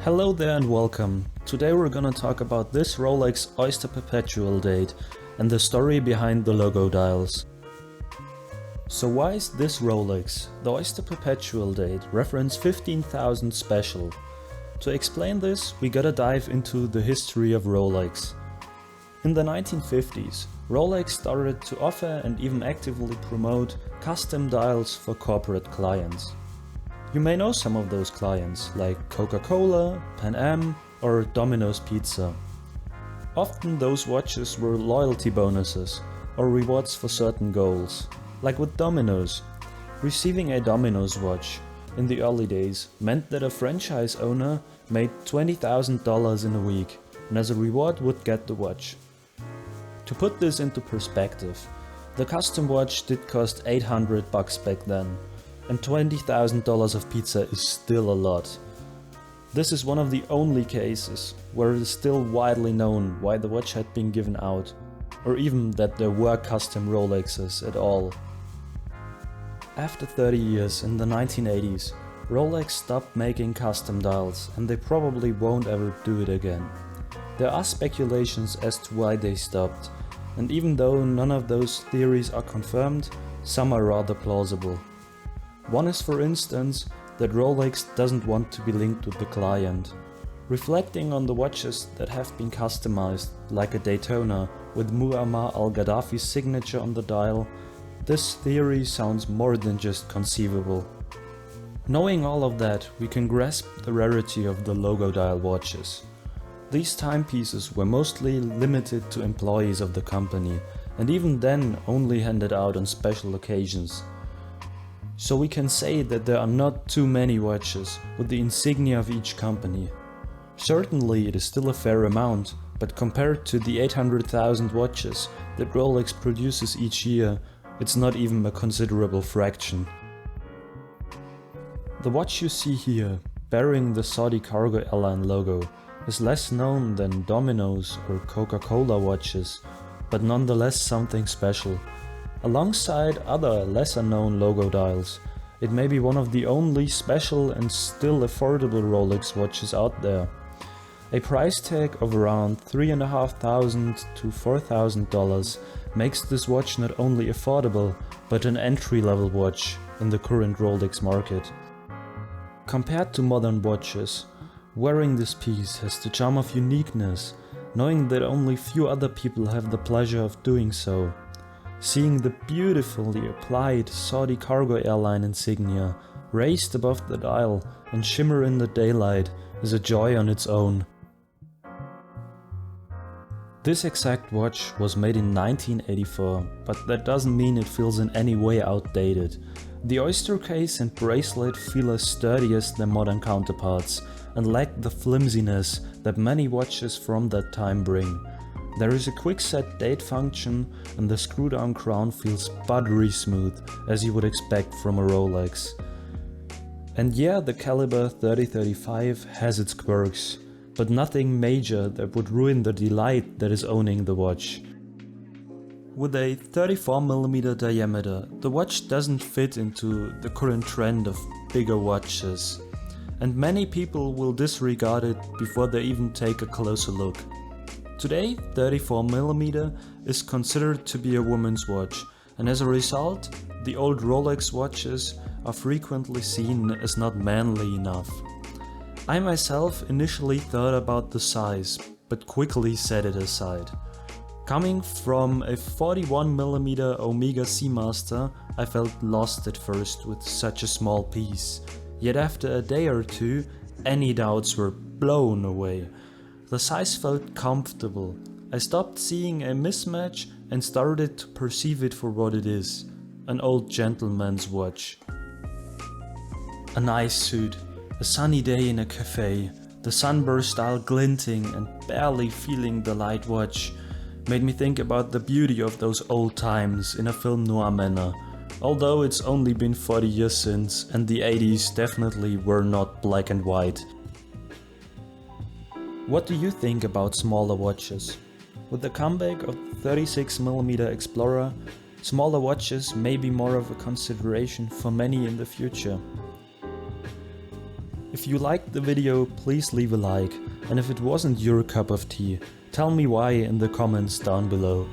Hello there and welcome. Today we're gonna talk about this Rolex Oyster Perpetual Date and the story behind the logo dials. So why is this Rolex, the Oyster Perpetual Date, reference 15,000 special? To explain this, we gotta dive into the history of Rolex. In the 1950s, Rolex started to offer and even actively promote custom dials for corporate clients. You may know some of those clients, like Coca-Cola, Pan Am or Domino's Pizza. Often those watches were loyalty bonuses or rewards for certain goals. Like with Domino's. Receiving a Domino's watch in the early days meant that a franchise owner made $20,000 in a week and as a reward would get the watch. To put this into perspective, the custom watch did cost $800 back then, and $20,000 of pizza is still a lot. This is one of the only cases where it is still widely known why the watch had been given out, or even that there were custom Rolexes at all. After 30 years in the 1980s, Rolex stopped making custom dials and they probably won't ever do it again. There are speculations as to why they stopped, and even though none of those theories are confirmed, some are rather plausible. One is, for instance, that Rolex doesn't want to be linked with the client. Reflecting on the watches that have been customized, like a Daytona with Muammar al-Gaddafi's signature on the dial, this theory sounds more than just conceivable. Knowing all of that, we can grasp the rarity of the logo dial watches. These timepieces were mostly limited to employees of the company, and even then only handed out on special occasions. So we can say that there are not too many watches with the insignia of each company. Certainly it is still a fair amount, but compared to the 800,000 watches that Rolex produces each year, it's not even a considerable fraction. The watch you see here, bearing the Saudi cargo airline logo, is less known than Domino's or Coca-Cola watches, but nonetheless something special. Alongside other lesser known logo dials, it may be one of the only special and still affordable Rolex watches out there. A price tag of around $3,500 to $4,000 makes this watch not only affordable, but an entry-level watch in the current Rolex market. Compared to modern watches, wearing this piece has the charm of uniqueness, knowing that only few other people have the pleasure of doing so. Seeing the beautifully applied Saudi cargo airline insignia raised above the dial and shimmer in the daylight is a joy on its own. This exact watch was made in 1984, but that doesn't mean it feels in any way outdated. The oyster case and bracelet feel as sturdy as their modern counterparts and lack the flimsiness that many watches from that time bring. There is a quick set date function and the screw down crown feels buttery smooth, as you would expect from a Rolex. And yeah, the caliber 3035 has its quirks, but nothing major that would ruin the delight that is owning the watch. With a 34mm diameter, the watch doesn't fit into the current trend of bigger watches, and many people will disregard it before they even take a closer look. Today, 34mm is considered to be a woman's watch, and as a result, the old Rolex watches are frequently seen as not manly enough. I myself initially thought about the size, but quickly set it aside. Coming from a 41mm Omega Seamaster, I felt lost at first with such a small piece, yet after a day or two, any doubts were blown away. The size felt comfortable. I stopped seeing a mismatch and started to perceive it for what it is, an old gentleman's watch. A nice suit, a sunny day in a cafe, the sunburst dial glinting and barely feeling the light watch, made me think about the beauty of those old times in a film noir manner, although it's only been 40 years since and the 80s definitely were not black and white. What do you think about smaller watches? With the comeback of the 36mm Explorer, smaller watches may be more of a consideration for many in the future. If you liked the video, please leave a like, and if it wasn't your cup of tea, tell me why in the comments down below.